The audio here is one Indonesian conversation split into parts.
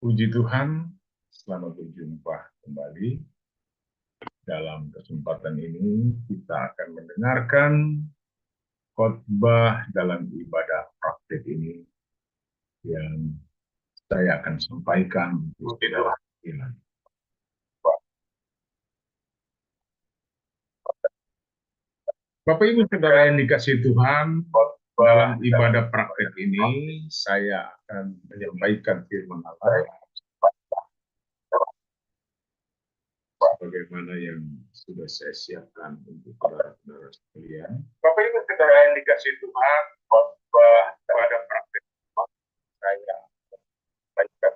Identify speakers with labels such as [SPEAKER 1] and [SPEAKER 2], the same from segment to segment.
[SPEAKER 1] Puji Tuhan, selamat berjumpa kembali. Dalam kesempatan ini kita akan mendengarkan khotbah dalam ibadah praktik ini yang saya akan sampaikan untuk saudara sekalian. Bapak Ibu Saudara yang dikasihi Tuhan, dalam ibadah praktik ini saya akan menyampaikan firman Allah bagaimana yang sudah saya siapkan untuk saudara-saudara sekalian. Bapak Ibu Saudara yang dikasihi Tuhan, khotbah pada praktik saya sampaikan.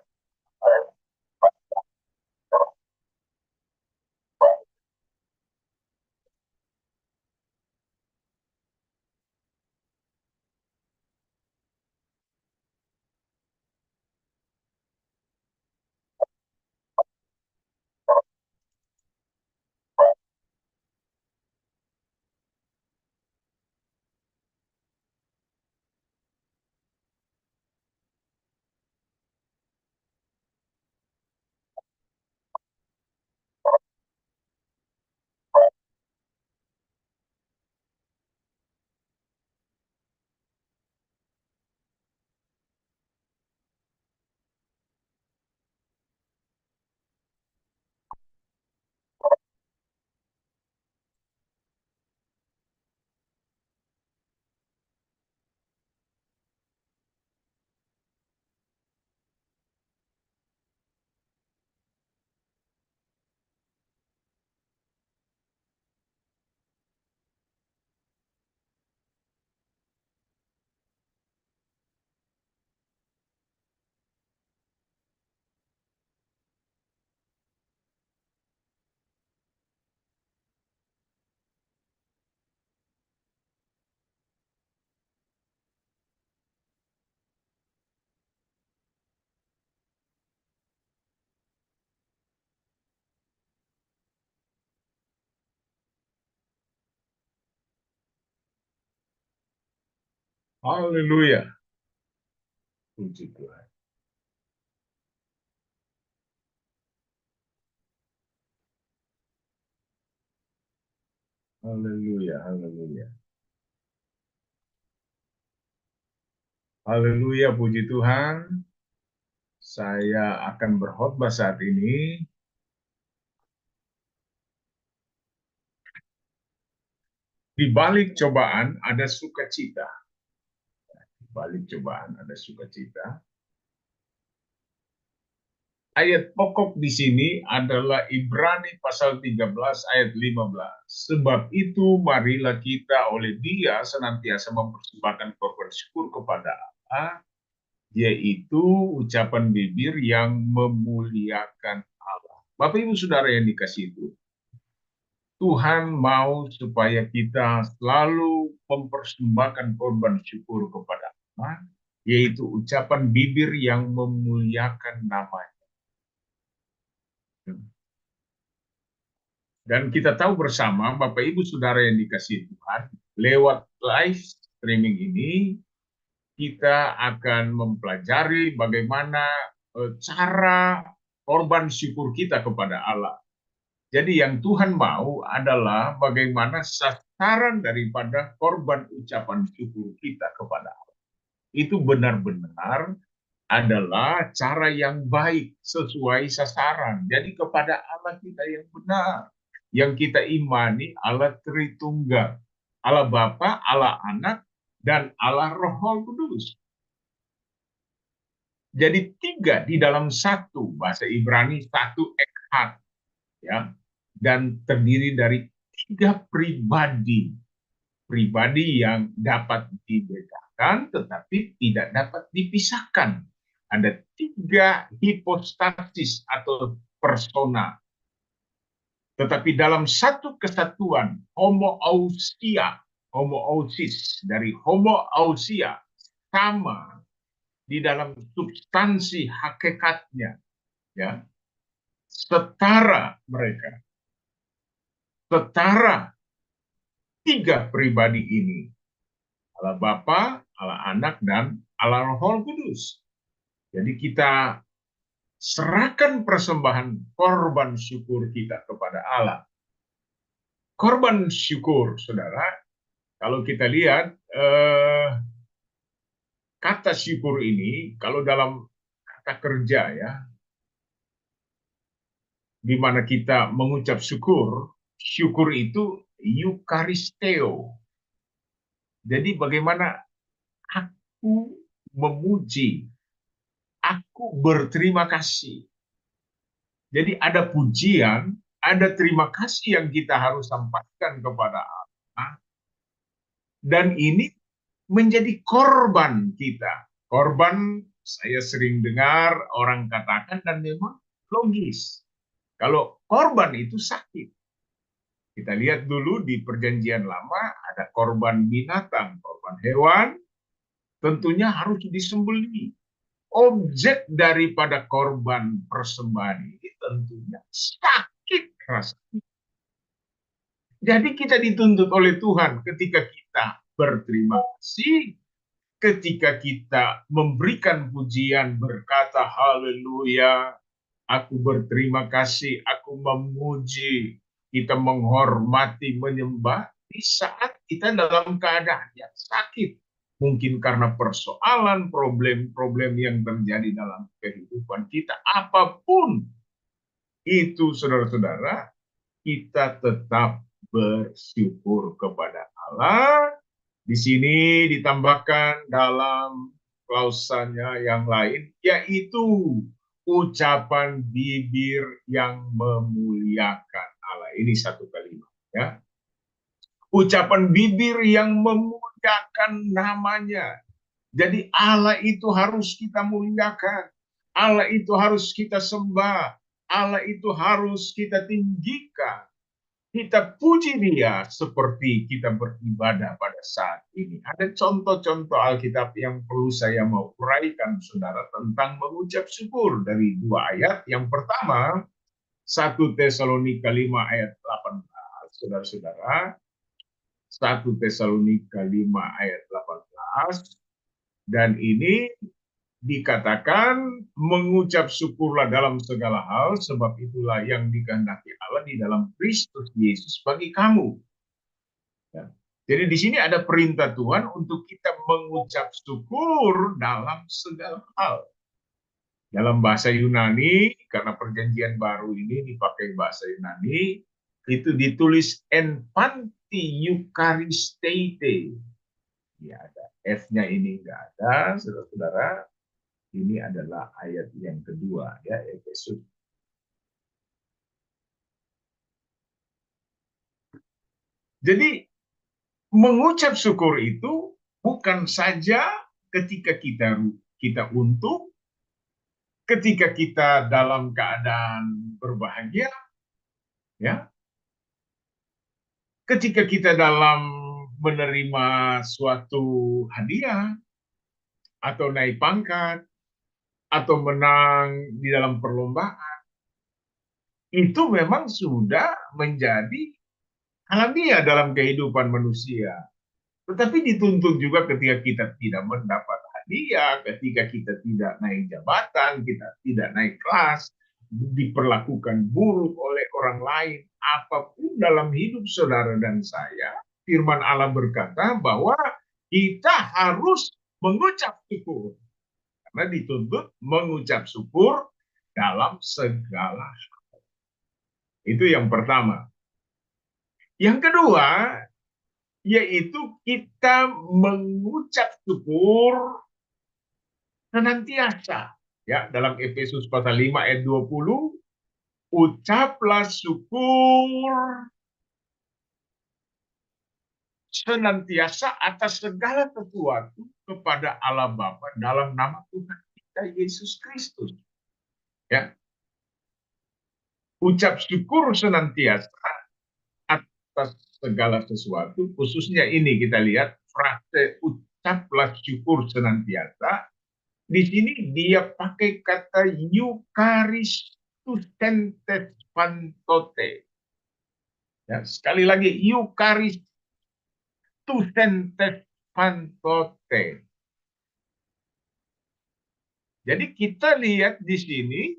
[SPEAKER 1] Haleluya. Puji Tuhan. Haleluya, haleluya. Haleluya, puji Tuhan. Saya akan berkhotbah saat ini. Di balik cobaan ada sukacita. Di balik cobaan ada sukacita. Ayat pokok di sini adalah Ibrani pasal 13 ayat 15. Sebab itu marilah kita oleh Dia senantiasa mempersembahkan korban syukur kepada Allah, yaitu ucapan bibir yang memuliakan Allah. Bapak Ibu Saudara yang dikasihi itu, Tuhan mau supaya kita selalu mempersembahkan korban syukur kepada Allah, yaitu ucapan bibir yang memuliakan namanya. Dan kita tahu bersama, Bapak Ibu Saudara yang dikasihi Tuhan, lewat live streaming ini, kita akan mempelajari bagaimana cara korban syukur kita kepada Allah. Jadi yang Tuhan mau adalah bagaimana sasaran daripada korban ucapan syukur kita kepada Allah. Itu benar-benar adalah cara yang baik sesuai sasaran. Jadi kepada Allah kita yang benar. Yang kita imani Allah Tritunggal. Allah Bapa, Allah Anak, dan Allah Roh Kudus. Jadi tiga di dalam satu, bahasa Ibrani satu echad, ya, dan terdiri dari tiga pribadi, pribadi yang dapat dibedakan tetapi tidak dapat dipisahkan. Ada tiga hipostasis atau persona, tetapi dalam satu kesatuan, homoousis dari homoousia, sama di dalam substansi hakikatnya, ya, setara mereka, setara tiga pribadi ini, Allah Bapa, Allah Anak, dan Allah Roh Kudus. Jadi kita serahkan persembahan korban syukur kita kepada Allah. Korban syukur, saudara, kalau kita lihat kata syukur ini, kalau dalam kata kerja ya, di mana kita mengucap syukur, syukur itu eukaristeo. Jadi bagaimana aku memuji, aku berterima kasih. Jadi ada pujian, ada terima kasih yang kita harus sampaikan kepada Allah. Dan ini menjadi korban kita. Korban, saya sering dengar orang katakan, dan memang logis. Kalau korban itu sakit. Kita lihat dulu di perjanjian lama ada korban binatang, korban hewan, tentunya harus disembelih. Objek daripada korban persembahan ini tentunya sakit rasanya. Jadi kita dituntut oleh Tuhan ketika kita berterima kasih, ketika kita memberikan pujian berkata haleluya, aku berterima kasih, aku memuji, kita menghormati, menyembah di saat kita dalam keadaan yang sakit. Mungkin karena persoalan, problem-problem yang terjadi dalam kehidupan kita. Apapun itu, saudara-saudara, kita tetap bersyukur kepada Allah. Di sini ditambahkan dalam klausanya yang lain, yaitu ucapan bibir yang memuliakan Allah. Ini satu kalimat, ya. Ucapan bibir yang memuliakan namanya. Jadi Allah itu harus kita muliakan. Allah itu harus kita sembah. Allah itu harus kita tinggikan. Kita puji dia seperti kita beribadah pada saat ini. Ada contoh-contoh Alkitab yang perlu saya mau uraikan, saudara, tentang mengucap syukur dari dua ayat. Yang pertama, 1 Tesalonika 5 ayat 18, saudara-saudara. 1 Tesalonika 5 ayat 18. Dan ini dikatakan mengucap syukurlah dalam segala hal, sebab itulah yang dikehendaki Allah di dalam Kristus Yesus bagi kamu. Ya. Jadi di sini ada perintah Tuhan untuk kita mengucap syukur dalam segala hal. Dalam bahasa Yunani, karena perjanjian baru ini dipakai bahasa Yunani, itu ditulis en panti eucharisteite. Ya, ada F-nya ini enggak ada, saudara-saudara. Ini adalah ayat yang kedua, ya, Efesus. Jadi mengucap syukur itu bukan saja ketika kita untung, ketika kita dalam keadaan berbahagia, ya, ketika kita dalam menerima suatu hadiah atau naik pangkat atau menang di dalam perlombaan, itu memang sudah menjadi alamiah dalam kehidupan manusia. Tetapi dituntut juga ketika kita tidak mendapat hadiah, ketika kita tidak naik jabatan, kita tidak naik kelas, diperlakukan buruk oleh orang lain, apapun dalam hidup saudara dan saya, firman Allah berkata bahwa kita harus mengucap syukur. Karena dituntut mengucap syukur dalam segala hal. Itu yang pertama. Yang kedua, yaitu kita mengucap syukur senantiasa. Ya, dalam Efesus pasal 5 ayat 20, ucaplah syukur senantiasa atas segala sesuatu kepada Allah Bapa dalam nama Tuhan kita Yesus Kristus. Ya. Ucap syukur senantiasa atas segala sesuatu, khususnya ini kita lihat frase ucaplah syukur senantiasa. Di sini dia pakai kata eucharistusentes pantote. Ya, sekali lagi eucharistusentes pantote. Jadi kita lihat di sini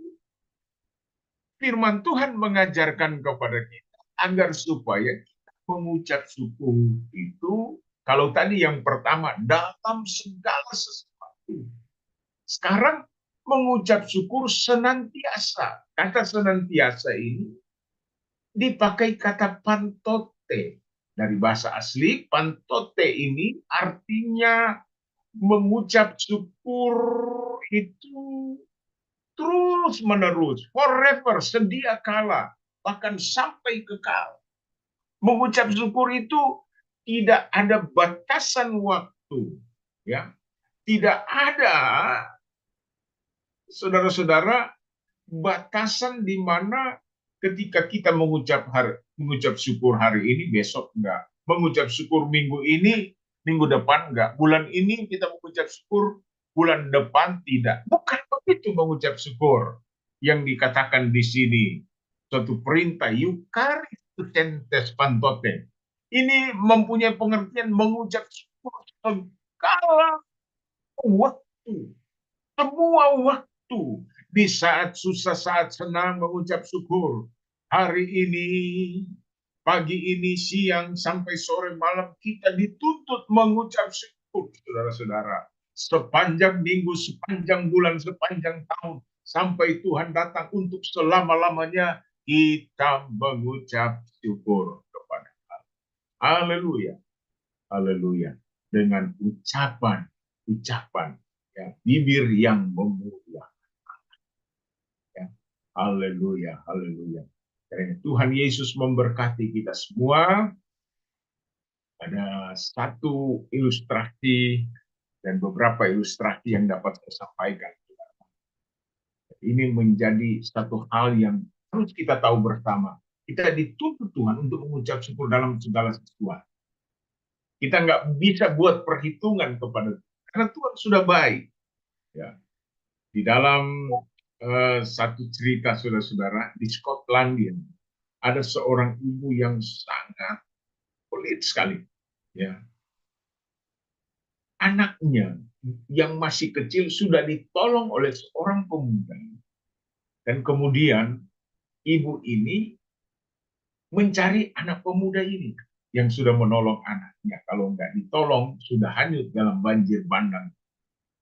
[SPEAKER 1] Firman Tuhan mengajarkan kepada kita agar supaya kita mengucap syukur itu, kalau tadi yang pertama dalam segala sesuatu. Sekarang mengucap syukur senantiasa. Kata senantiasa ini dipakai kata pantote. Dari bahasa asli, pantote ini artinya mengucap syukur itu terus menerus, forever, sedia kala, bahkan sampai kekal. Mengucap syukur itu tidak ada batasan waktu, ya. Tidak ada, saudara-saudara, batasan di mana ketika kita mengucap syukur hari ini, besok enggak. Mengucap syukur minggu ini, minggu depan enggak. Bulan ini kita mengucap syukur, bulan depan tidak. Bukan begitu mengucap syukur. Yang dikatakan di sini, suatu perintah, Eucharistus pantote. Ini mempunyai pengertian mengucap syukur segala waktu. Semua waktu, di saat susah, saat senang mengucap syukur. Hari ini, pagi ini, siang, sampai sore malam, kita dituntut mengucap syukur, saudara-saudara. Sepanjang minggu, sepanjang bulan, sepanjang tahun, sampai Tuhan datang untuk selama-lamanya, kita mengucap syukur kepada Allah. Haleluya. Haleluya. Dengan ucapan, ya, bibir yang memuliakan. Ya. Haleluya, haleluya. Karena Tuhan Yesus memberkati kita semua. Ada satu ilustrasi dan beberapa ilustrasi yang dapat saya sampaikan. Ini menjadi satu hal yang harus kita tahu bersama. Kita dituntut Tuhan untuk mengucap syukur dalam segala sesuatu. Kita nggak bisa buat perhitungan kepada Tuhan, karena Tuhan sudah baik. Ya. Di dalam satu cerita, saudara-saudara, di Skotlandia ada seorang ibu yang sangat pelit sekali. Ya. Anaknya yang masih kecil sudah ditolong oleh seorang pemuda. Dan kemudian ibu ini mencari anak pemuda ini yang sudah menolong anaknya. Kalau nggak ditolong, sudah hanyut dalam banjir bandang.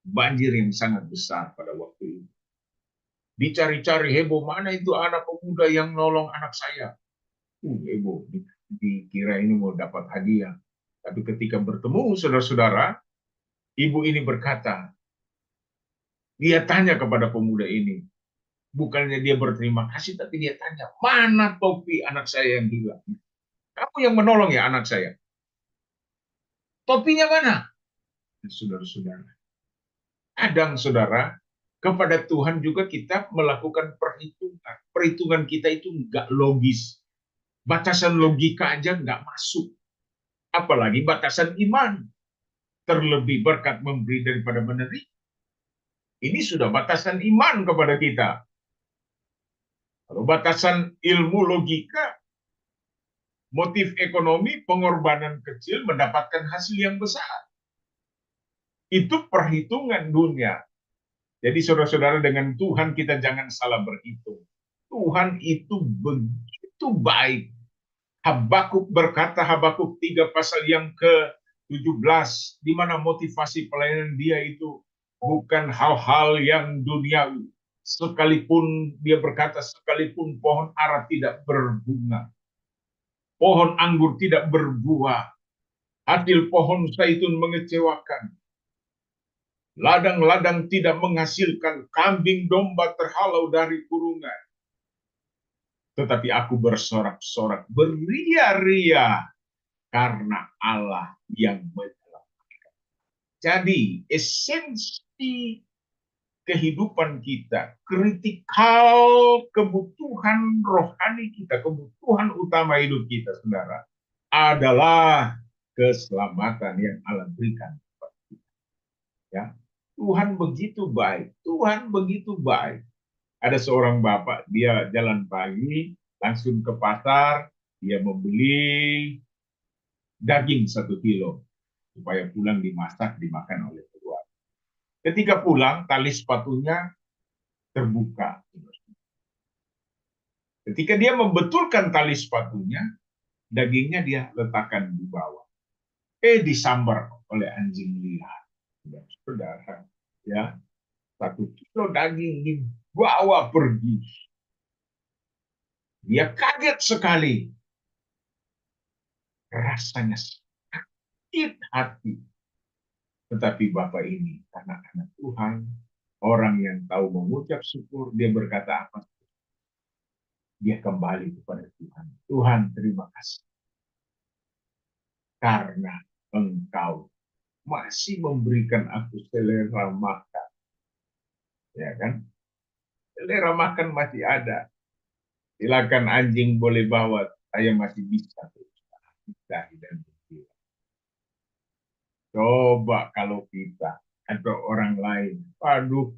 [SPEAKER 1] Banjir yang sangat besar pada waktu itu. Dicari-cari, heboh, mana itu anak pemuda yang nolong anak saya. Heboh, dikira ini mau dapat hadiah. Tapi ketika bertemu saudara-saudara, ibu ini berkata, dia tanya kepada pemuda ini, bukannya dia berterima kasih, tapi dia tanya, mana topi anak saya yang hilang? Kamu yang menolong ya anak saya. Topinya mana? Saudara-saudara, kadang saudara, kepada Tuhan juga kita melakukan perhitungan. Perhitungan kita itu nggak logis. Batasan logika aja nggak masuk. Apalagi batasan iman. Terlebih berkat memberi daripada menerima. Ini sudah batasan iman kepada kita. Kalau batasan ilmu logika, motif ekonomi, pengorbanan kecil mendapatkan hasil yang besar. Itu perhitungan dunia. Jadi saudara-saudara, dengan Tuhan kita jangan salah berhitung. Tuhan itu begitu baik. Habakuk berkata, Habakuk 3 pasal yang ke-17, di mana motivasi pelayanan dia itu bukan hal-hal yang duniawi. Sekalipun dia berkata, sekalipun pohon ara tidak berbunga, pohon anggur tidak berbuah, hasil pohon zaitun mengecewakan, ladang-ladang tidak menghasilkan, kambing domba terhalau dari kurungan. Tetapi aku bersorak-sorak, beria-ria, karena Allah yang menyelamatkan. Jadi esensi kehidupan kita, kritikal kebutuhan rohani kita, kebutuhan utama hidup kita, saudara, adalah keselamatan yang Allah berikan kepada kita. Ya, Tuhan begitu baik, Tuhan begitu baik. Ada seorang bapak, dia jalan pagi, langsung ke pasar, dia membeli daging 1 kilo, supaya pulang dimasak, dimakan oleh keluarga. Ketika pulang, tali sepatunya terbuka. Ketika dia membetulkan tali sepatunya, dagingnya dia letakkan di bawah. Disambar oleh anjing liar. Saudara, ya, 1 kilo daging dibawa pergi. Dia kaget sekali. Rasanya sakit hati. Tetapi Bapak ini, karena anak Tuhan, orang yang tahu mengucap syukur, dia berkata apa? Dia kembali kepada Tuhan. Tuhan, terima kasih. Karena Engkau masih memberikan aku selera makan. Ya kan? Selera makan masih ada. Silakan anjing boleh bawa, saya masih bisa berbicara dan berbicara. Coba kalau kita atau orang lain, aduh,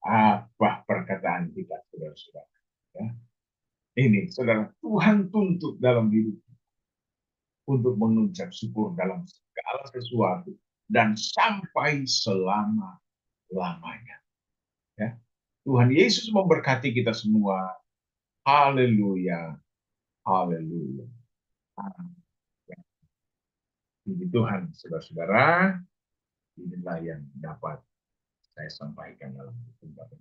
[SPEAKER 1] apa perkataan kita, saudara-saudara. Ya. Ini, saudara, Tuhan tuntut dalam hidup untuk mengucap syukur dalam segala sesuatu dan sampai selama-lamanya. Ya. Tuhan Yesus memberkati kita semua. Haleluya. Haleluya. Puji Tuhan, saudara-saudara, inilah yang dapat saya sampaikan dalam kesempatan